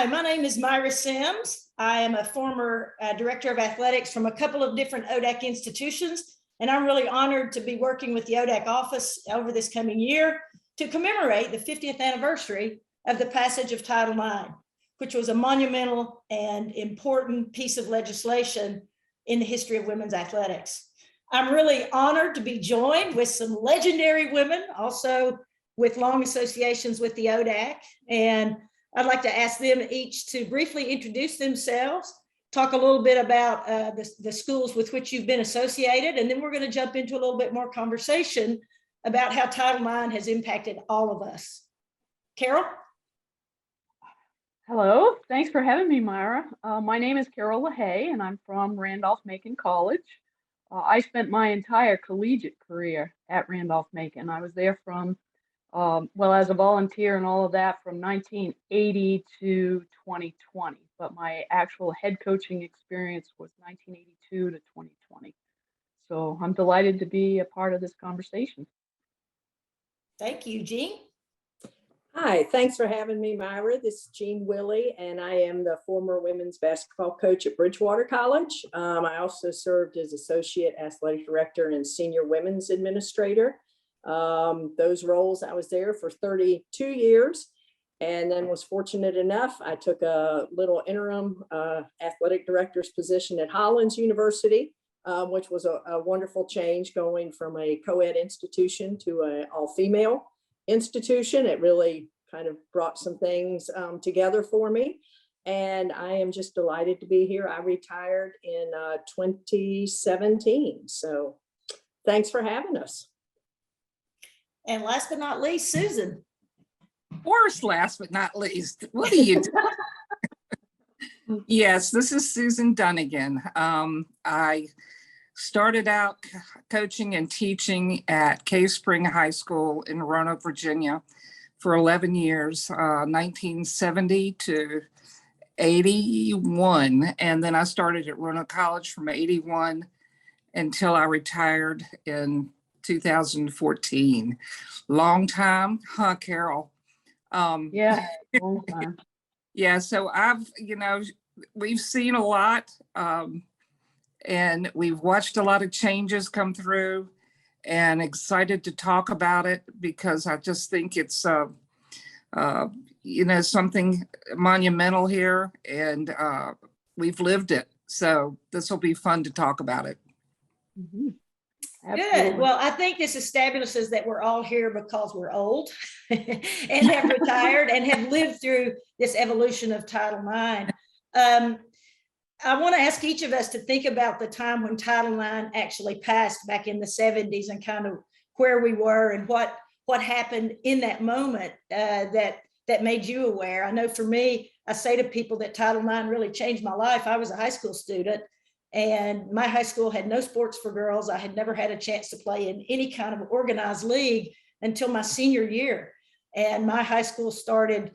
Hi, my name is Myra Sims. I am a former director of athletics from a couple of different ODAC institutions, and I'm really honored to be working with the ODAC office over this coming year to commemorate the 50th anniversary of the passage of Title IX, which was a monumental and important piece of legislation in the history of women's athletics. I'm really honored to be joined with some legendary women, also with long associations with the ODAC, and I'd like to ask them each to briefly introduce themselves, talk a little bit about the schools with which you've been associated, and then we're going to jump into a little bit more conversation about how Title IX has impacted all of us. Carroll? Hello, thanks for having me, Myra. My name is Carroll LaHaye, and I'm from Randolph-Macon College. I spent my entire collegiate career at Randolph-Macon. I was there from well, as a volunteer and all of that from 1980 to 2020, but my actual head coaching experience was 1982 to 2020. So I'm delighted to be a part of this conversation. Thank you, Jean. Hi, thanks for having me, Myra. This is Jean Willi, and I am the former women's basketball coach at Bridgewater College. I also served as associate athletic director and senior women's administrator. Those roles, I was there for 32 years, and then was fortunate enough, I took a little interim athletic director's position at Hollins University, which was a wonderful change, going from a co-ed institution to an all-female institution. It really kind of brought some things together for me, and I am just delighted to be here. I retired in 2017, so thanks for having us. And last but not least, Susan. Of course, last but not least, what are you doing? Yes, this is Susan Dunagan. I started out coaching and teaching at Cave Spring High School in Roanoke, Virginia for 11 years, 1970 to 81. And then I started at Roanoke College from 81 until I retired in 2014. Long time, huh, Carol? Yeah, long time. Yeah, so we've seen a lot, and we've watched a lot of changes come through, and excited to talk about it because I just think it's something monumental here, and we've lived it. So this will be fun to talk about it. Mm-hmm. Good. Well, I think this establishes that we're all here because we're old and have retired and have lived through this evolution of Title IX. I want to ask each of us to think about the time when Title IX actually passed back in the 70s and kind of where we were and what happened in that moment that made you aware. I know for me, I say to people that Title IX really changed my life. I was a high school student, and my high school had no sports for girls. I had never had a chance to play in any kind of organized league until my senior year. And my high school started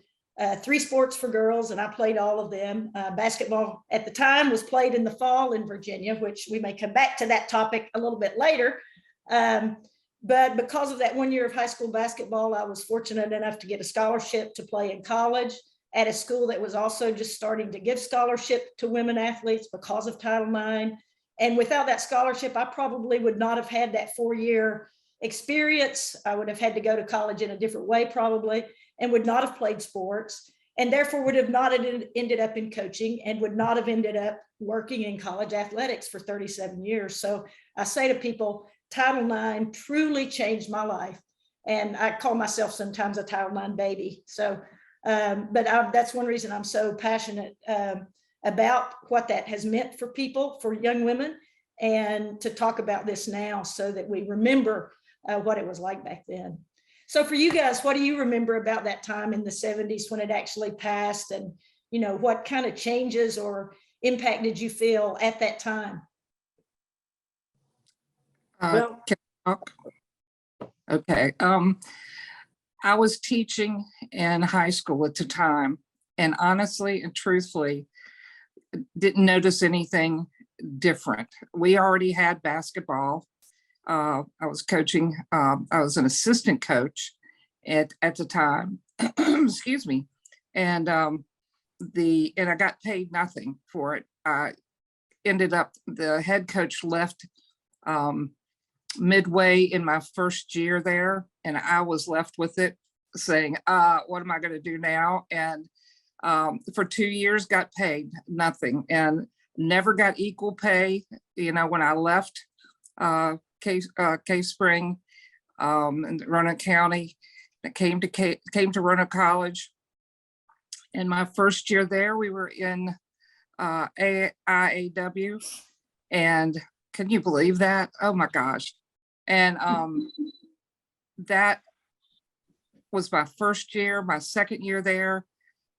3 sports for girls, and I played all of them. Basketball at the time was played in the fall in Virginia, which we may come back to that topic a little bit later. But because of that 1 year of high school basketball, I was fortunate enough to get a scholarship to play in college at a school that was also just starting to give scholarship to women athletes because of Title IX. And without that scholarship, I probably would not have had that 4-year experience. I would have had to go to college in a different way probably, and would not have played sports, and therefore would have not ended up in coaching and would not have ended up working in college athletics for 37 years. So I say to people, Title IX truly changed my life. And I call myself sometimes a Title IX baby. So that's one reason I'm so passionate about what that has meant for people, for young women, and to talk about this now so that we remember what it was like back then. So for you guys, what do you remember about that time in the 70s when it actually passed, and what kind of changes or impact did you feel at that time? Okay. I was teaching in high school at the time, and honestly and truthfully, didn't notice anything different. We already had basketball. I was coaching. I was an assistant coach at the time. Excuse me. And and I got paid nothing for it. I ended up, the head coach left midway in my first year there, and I was left with it saying, what am I going to do now? And for 2 years got paid nothing and never got equal pay. You know, when I left Cave Spring in Roanoke County, I came to Roanoke College. In my first year there, we were in IAW, and can you believe that? Oh my gosh. And that was my first year. My second year there,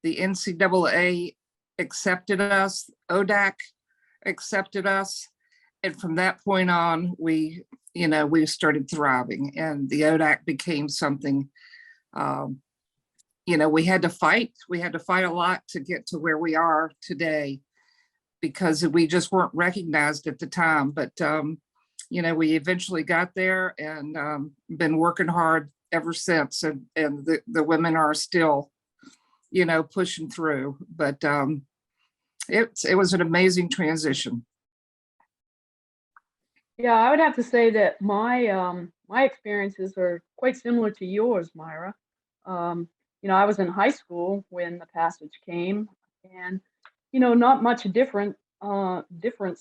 the NCAA accepted us, ODAC accepted us. And from that point on, we started thriving, and the ODAC became something, we had to fight. We had to fight a lot to get to where we are today, because we just weren't recognized at the time. But, we eventually got there, and been working hard ever since. And the women are still, pushing through. But it was an amazing transition. Yeah, I would have to say that my experiences are quite similar to yours, Myra. I was in high school when the passage came, and not much difference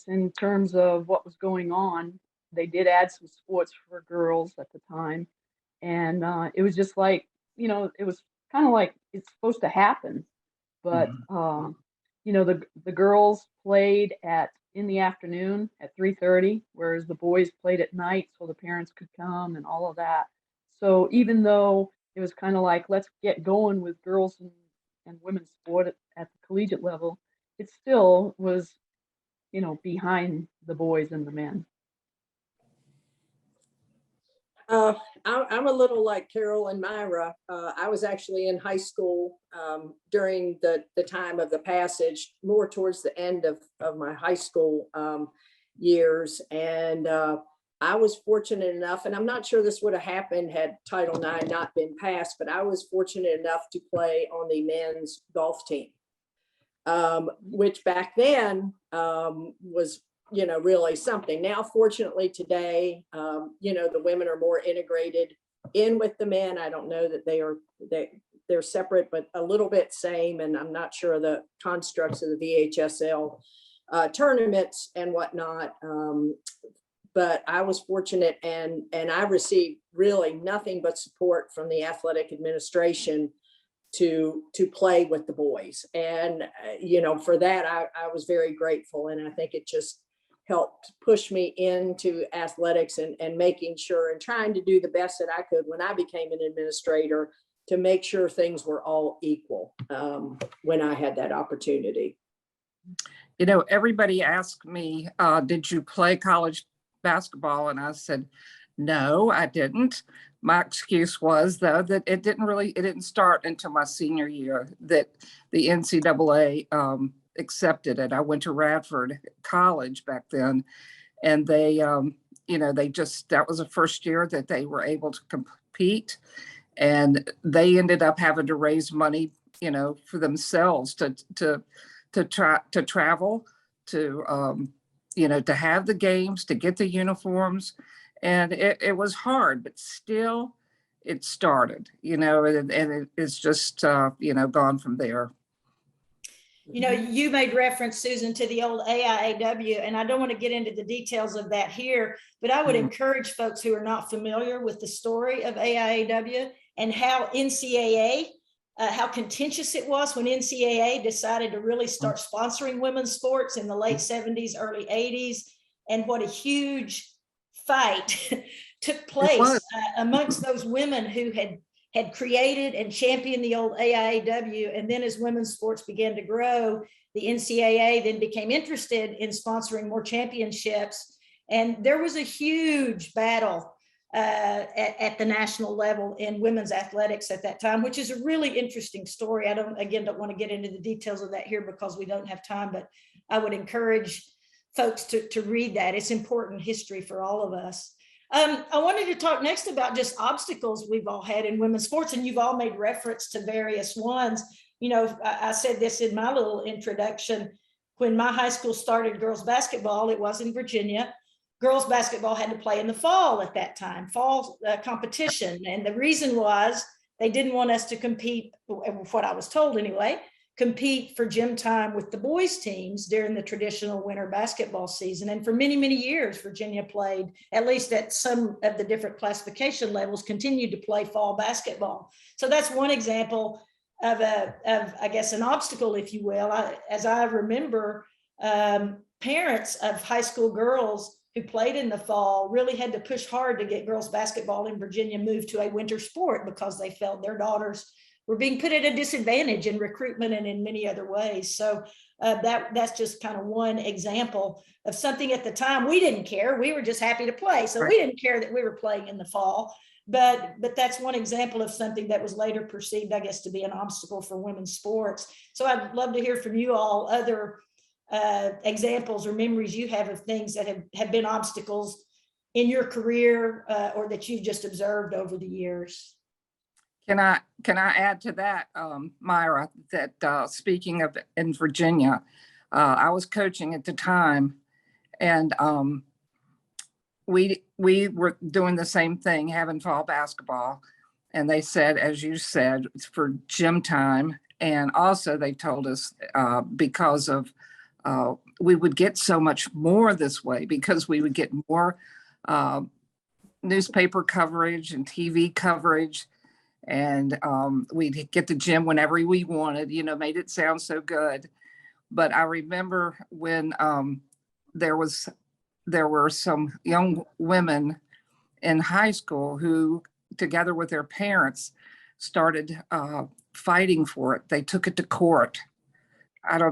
in terms of what was going on. They did add some sports for girls at the time, and it was just like, it was kind of like it's supposed to happen. But the girls played in the afternoon at 3:30, whereas the boys played at night so the parents could come and all of that. So even though it was kind of like, let's get going with girls and women's sport at the collegiate level, it still was, behind the boys and the men. I'm a little like Carroll and Myra. I was actually in high school during the time of the passage, more towards the end of my high school years. And I was fortunate enough, and I'm not sure this would have happened had Title IX not been passed, but I was fortunate enough to play on the men's golf team, which back then was really something. Now, fortunately today, the women are more integrated in with the men. I don't know that they're separate, but a little bit same. And I'm not sure the constructs of the VHSL tournaments and whatnot. But I was fortunate, and I received really nothing but support from the athletic administration to play with the boys. And, for that, I was very grateful. And I think it just helped push me into athletics and making sure and trying to do the best that I could when I became an administrator to make sure things were all equal when I had that opportunity. Everybody asked me, did you play college basketball? And I said, no, I didn't. My excuse was, though, that it didn't start until my senior year that the NCAA accepted it. I went to Radford College back then, and they, that was the first year that they were able to compete, and they ended up having to raise money, for themselves to travel, to have the games, to get the uniforms, and it was hard, but still it started, and it's just, gone from there. You made reference, Susan, to the old AIAW, and I don't want to get into the details of that here, but I would encourage folks who are not familiar with the story of AIAW and how NCAA, how contentious it was when NCAA decided to really start sponsoring women's sports in the late 70s, early 80s, and what a huge fight took place amongst those women who had created and championed the old AIAW. And then as women's sports began to grow, the NCAA then became interested in sponsoring more championships. And there was a huge battle at the national level in women's athletics at that time, which is a really interesting story. I don't want to get into the details of that here because we don't have time, but I would encourage folks to read that. It's important history for all of us. I wanted to talk next about just obstacles we've all had in women's sports, and you've all made reference to various ones. you know, I said this in my little introduction. When my high school started girls basketball, it was in Virginia. Girls basketball had to play in the fall at that time, fall competition. And the reason was they didn't want us to compete, what I was told anyway, compete for gym time with the boys teams during the traditional winter basketball season. And for many, many years, Virginia played, at least at some of the different classification levels, continued to play fall basketball. So that's one example of I guess, an obstacle, if you will. As I remember, parents of high school girls who played in the fall really had to push hard to get girls basketball in Virginia moved to a winter sport because they felt their daughters were being put at a disadvantage in recruitment and in many other ways. So that's just kind of one example of something. At the time we didn't care. We were just happy to play. So we didn't care that we were playing in the fall. But that's one example of something that was later perceived, I guess, to be an obstacle for women's sports. So I'd love to hear from you all other examples or memories you have of things that have been obstacles in your career or that you've just observed over the years. Can I add to that, Myra, that speaking of in Virginia, I was coaching at the time, and we were doing the same thing, having fall basketball. And they said, as you said, it's for gym time. And also they told us because of, we would get so much more this way because we would get more newspaper coverage and TV coverage. And we'd get the gym whenever we wanted, you know, made it sound so good. But I remember when there were some young women in high school who, together with their parents, started fighting for it. They took it to court.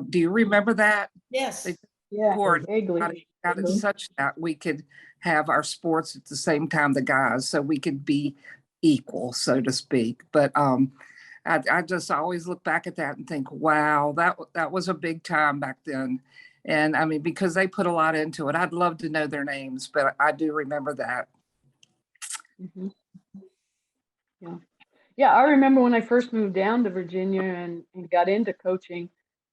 Do you remember that? Yes. Court vaguely. got it such that we could have our sports at the same time the guys, so we could be equal, so to speak. But I just always look back at that and think, wow, that was a big time back then. And I mean, because they put a lot into it. I'd love to know their names, but I do remember that. Mm-hmm. Yeah, I remember when I first moved down to Virginia and got into coaching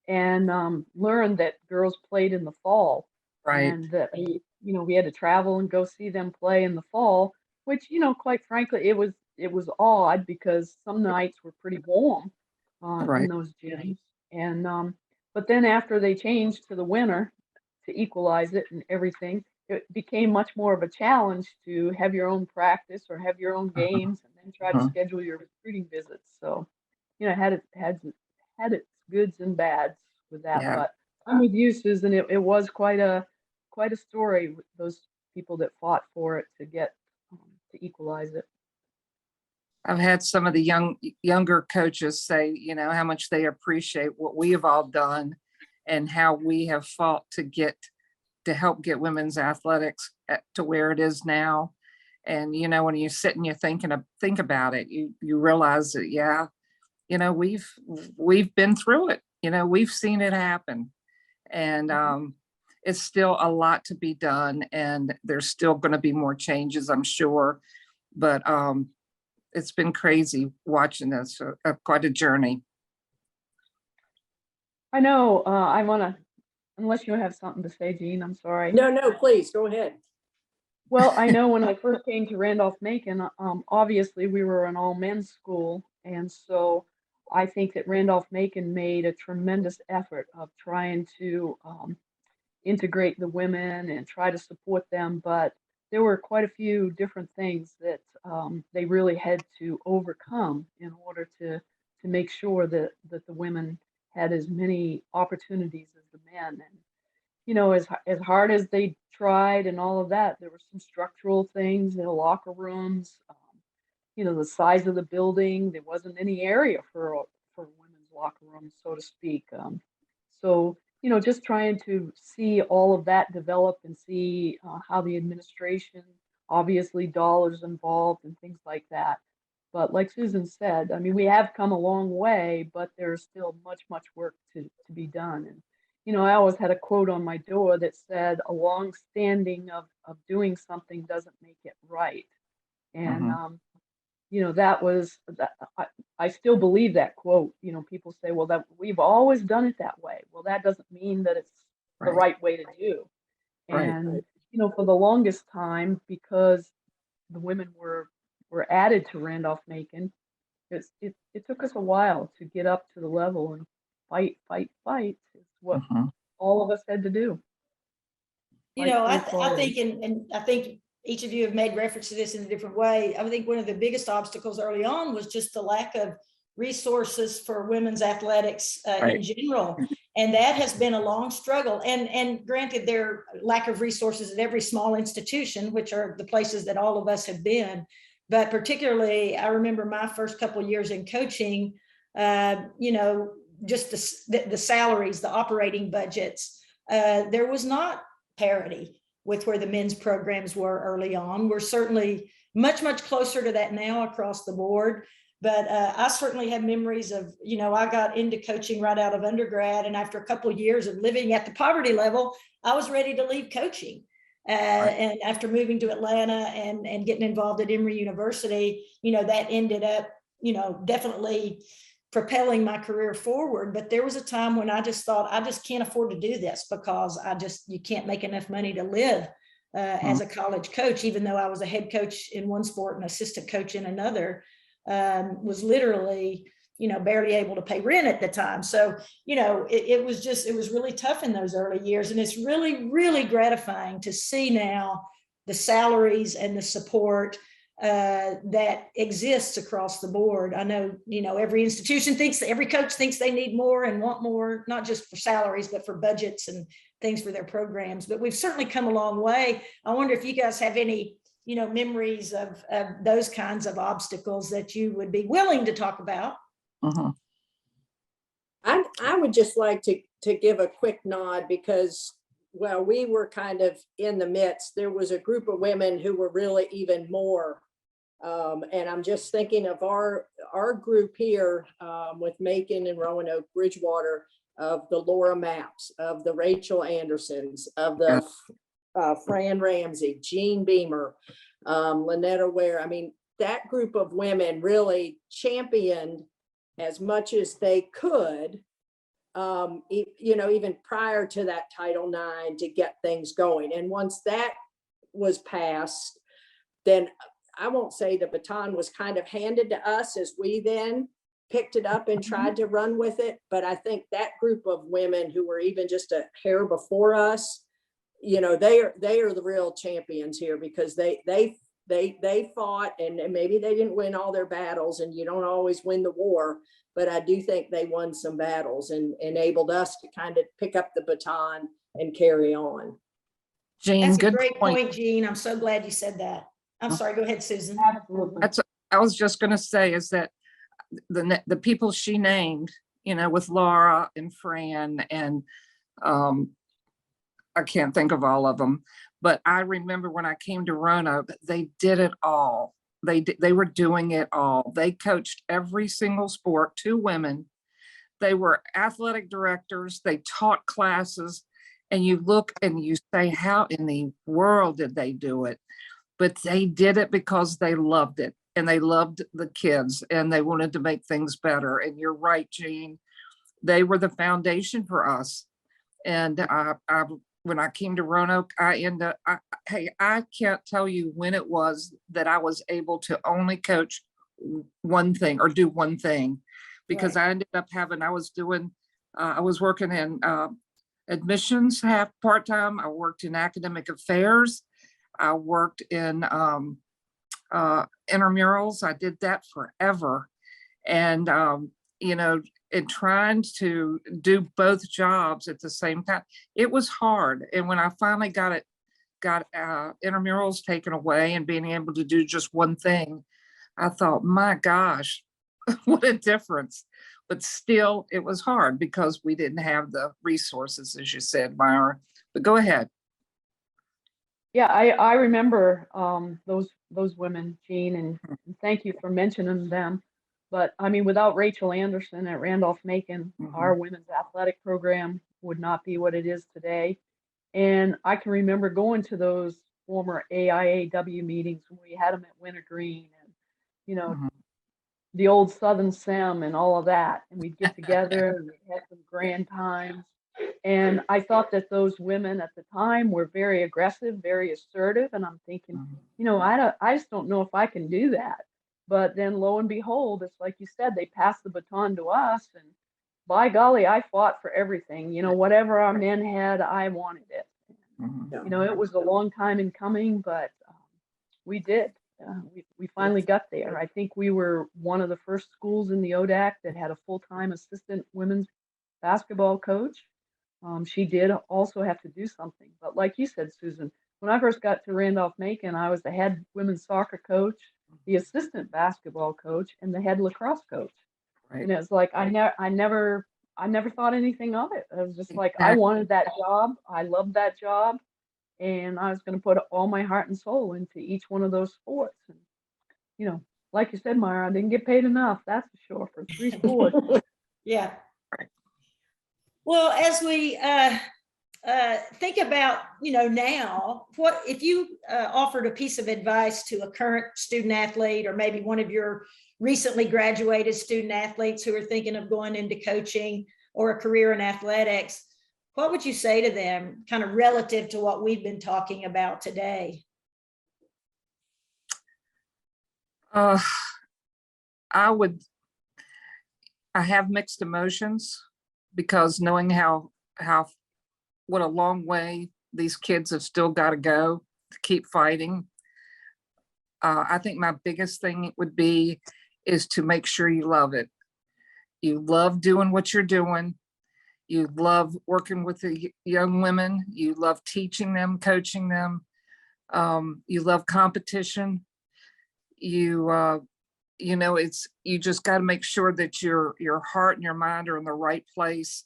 and learned that girls played in the fall. Right. And that we had to travel and go see them play in the fall, which, quite frankly, it was odd because some nights were pretty warm in those gyms. And but then after they changed to the winter to equalize it and everything, it became much more of a challenge to have your own practice or have your own games and then try to schedule your recruiting visits. So, it had its goods and bads with that. Yeah. But I'm with you, Susan. It was quite a story with those people that fought for it to get to equalize it. I've had some of the younger coaches say, how much they appreciate what we have all done and how we have fought to help get women's athletics to where it is now. And, when you sit and you think about it, you realize that, yeah, we've been through it, we've seen it happen. And it's still a lot to be done. And there's still going to be more changes, I'm sure. But it's been crazy watching this, quite a journey. I know. I want to, unless you have something to say, Jean, I'm sorry. No, please go ahead. Well, I know when I first came to Randolph-Macon, obviously we were an all men's school. And so I think that Randolph-Macon made a tremendous effort of trying to integrate the women and try to support them. But there were quite a few different things that they really had to overcome in order to make sure that the women had as many opportunities as the men. And as hard as they tried and all of that, there were some structural things in the locker rooms. The size of the building, there wasn't any area for women's locker rooms, so to speak. So just trying to see all of that develop and see how the administration, obviously dollars involved and things like that. But like Susan said, I mean, we have come a long way, but there's still much, much work to be done. And, I always had a quote on my door that said, a long standing of doing something doesn't make it right. And, that was that. I still believe that quote. People say, well, that we've always done it that way. Well, that doesn't mean that it's the right way to do. Right. And, for the longest time, because the women were added to Randolph-Macon, it took us a while to get up to the level, and fight is what all of us had to do. I think, and I think each of you have made reference to this in a different way. I think one of the biggest obstacles early on was just the lack of resources for women's athletics in general. And that has been a long struggle. And granted, there are lack of resources at every small institution, which are the places that all of us have been. But particularly, I remember my first couple of years in coaching, just the salaries, the operating budgets, there was not parity with where the men's programs were early on. We're certainly much, much closer to that now across the board. But I certainly have memories of, I got into coaching right out of undergrad. And after a couple of years of living at the poverty level, I was ready to leave coaching. And after moving to Atlanta and getting involved at Emory University, that ended up, definitely propelling my career forward. But there was a time when I just thought, I just can't afford to do this, because you can't make enough money to live as a college coach, even though I was a head coach in one sport and assistant coach in another. Was literally, barely able to pay rent at the time. So, it was really tough in those early years. And it's really, really gratifying to see now the salaries and the support that exists across the board. I know, every institution every coach thinks they need more and want more, not just for salaries, but for budgets and things for their programs. But we've certainly come a long way. I wonder if you guys have any memories of those kinds of obstacles that you would be willing to talk about. I would just like to give a quick nod, because while we were kind of in the midst, there was a group of women who were really even more. And I'm just thinking of our group here with Macon and Roanoke, Bridgewater, of the Laura Mapps, of the Rachel Andersons, of the Fran Ramsey, Jean Beamer, Lynetta Ware. I mean, that group of women really championed as much as they could, even prior to that Title IX, to get things going. And once that was passed, then I won't say the baton was kind of handed to us as we then picked it up and tried to run with it. But I think that group of women who were even just a hair before us, they are the real champions here, because they fought, and maybe they didn't win all their battles, and you don't always win the war, but I do think they won some battles and enabled us to kind of pick up the baton and carry on. Jean, That's a good great point, Jean. I'm so glad you said that. I'm sorry, go ahead, Susan. I was just going to say is that the people she named, with Laura and Fran and I can't think of all of them, but I remember when I came to Roanoke, they did it all. They were doing it all. They coached every single sport, 2 women. They were athletic directors. They taught classes, and you look and you say, how in the world did they do it? But they did it because they loved it, and they loved the kids, and they wanted to make things better. And you're right, Jean, they were the foundation for us. And when I came to Roanoke, I can't tell you when it was that I was able to only coach one thing or do one thing, because I ended up I was working in admissions half part-time. I worked in academic affairs. I worked in intramurals. I did that forever. And, and trying to do both jobs at the same time, it was hard. And when I finally got intramurals taken away and being able to do just one thing, I thought, my gosh, what a difference. But still, it was hard because we didn't have the resources, as you said, Myra. But go ahead. Yeah, I remember those women, Jean, and thank you for mentioning them. But I mean, without Rachel Anderson at Randolph-Macon, our women's athletic program would not be what it is today. And I can remember going to those former AIAW meetings when we had them at Winter Green, you know, Mhm. the old Southern Sem and all of that. And we'd get together and we'd have some grand times. And I thought that those women at the time were very aggressive, very assertive. And I'm thinking, Mhm. I just don't know if I can do that. But then lo and behold, it's like you said, they passed the baton to us. And by golly, I fought for everything. Whatever our men had, I wanted it. Mhm. It was a long time in coming, but we did. We finally got there. I think we were one of the first schools in the ODAC that had a full-time assistant women's basketball coach. She did also have to do something. But like you said, Susan, when I first got to Randolph-Macon, I was the head women's soccer coach, the assistant basketball coach, and the head lacrosse coach. Right. And it's like I never thought anything of it. I was just like, I Exactly. wanted that job. I loved that job. And I was going to put all my heart and soul into each one of those sports. And, like you said, Myra, I didn't get paid enough. That's for sure for 3 sports. Yeah. Well, as we think about, now, what if you offered a piece of advice to a current student athlete, or maybe one of your recently graduated student athletes who are thinking of going into coaching or a career in athletics, what would you say to them, kind of relative to what we've been talking about today? I have mixed emotions, because knowing what a long way these kids have still got to go to keep fighting. I think my biggest thing is to make sure you love it. You love doing what you're doing. You love working with the young women. You love teaching them, coaching them. You love competition. You just got to make sure that your heart and your mind are in the right place.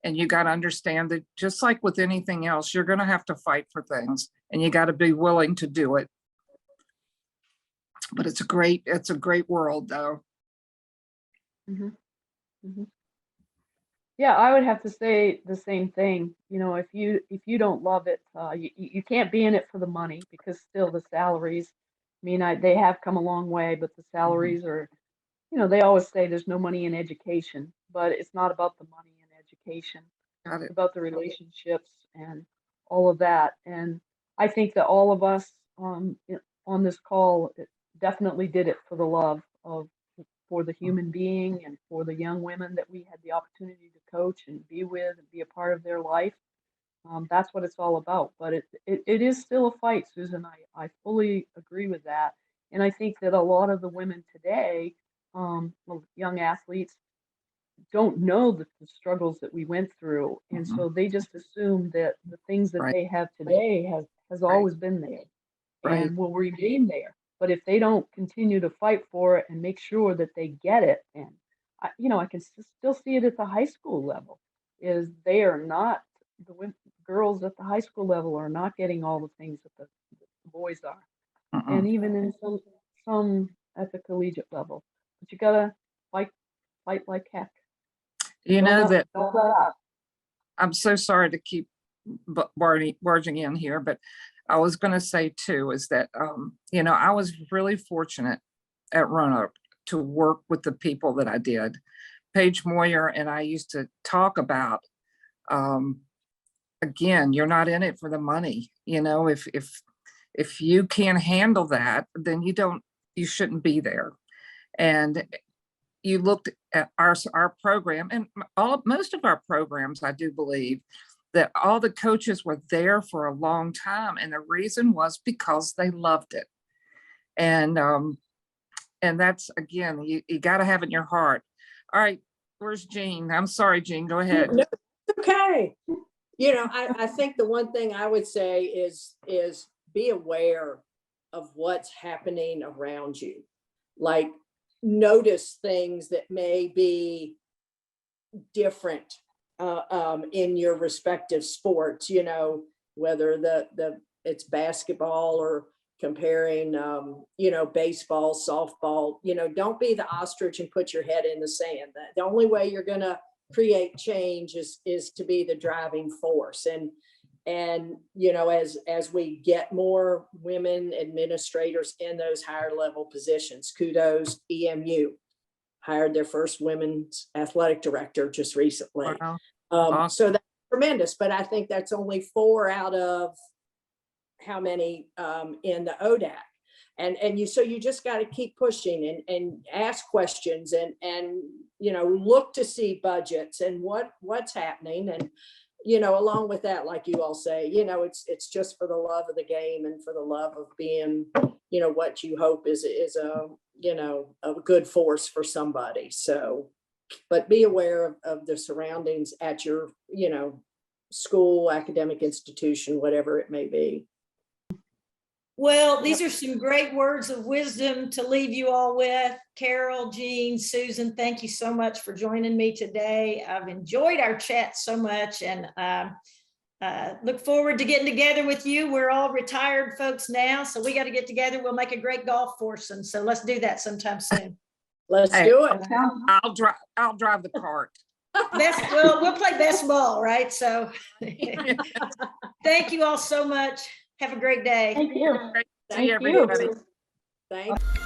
And you got to understand that, just like with anything else, you're going to have to fight for things, and you got to be willing to do it. But it's a great world, though. Mm-hmm. Mm-hmm. Yeah, I would have to say the same thing. If you don't love it, you can't be in it for the money, because still the salaries. I mean, they have come a long way, but the salaries are, they always say there's no money in education, but it's not about the money in education. Got It's it. about the relationships and all of that. And I think that all of us on this call definitely did it for the love for the human being and for the young women that we had the opportunity to coach and be with and be a part of their life. That's what it's all about. But it is still a fight, Susan. I fully agree with that. And I think that a lot of the women today, young athletes, don't know the struggles that we went through. And so they just assume that the things that Right. they have today has always been there Right. and will remain there. But if they don't continue to fight for it and make sure that they get it, and I can still see it at the high school level, is they are not, girls at the high school level are not getting all the things that the boys are, and even in some at the collegiate level. But you gotta fight like heck. You know that Don't let up. I'm so sorry to keep barging in here, but I was going to say too is that I was really fortunate at Roanoke to work with the people that I did. Paige Moyer and I used to talk about, again, you're not in it for the money. If you can't handle that, then you shouldn't be there. And you looked at our program, and most of our programs, I do believe that all the coaches were there for a long time, and the reason was because they loved it. And that's, again, you got to have it in your heart. All right, where's Jean? I'm sorry, Jean, go ahead. No, okay. I think the one thing I would say is be aware of what's happening around you. Like, notice things that may be different in your respective sports, whether it's basketball or comparing, baseball, softball. Don't be the ostrich and put your head in the sand. The only way you're going to create change is to be the driving force. And And, you know, as we get more women administrators in those higher level positions, kudos, EMU hired their first women's athletic director just recently. Wow. Awesome. So that's tremendous, but I think that's only 4 out of how many in the ODAC. And so you just got to keep pushing and ask questions and, you know, look to see budgets and what's happening. And, you know, along with that, like you all say, you know, it's just for the love of the game and for the love of being, you know, what you hope is a, you know, a good force for somebody. So, but be aware of the surroundings at your, you know, school, academic institution, whatever it may be. Well, these are some great words of wisdom to leave you all with. Carroll, Jean, Susan, thank you so much for joining me today. I've enjoyed our chat so much, and look forward to getting together with you. We're all retired folks now, so we got to get together. We'll make a great golf foursome. So let's do that sometime soon. Let's do it. I'll drive the cart. Well, we'll play best ball, right? So thank you all so much. Have a great day. Thank you. See everybody. Thanks.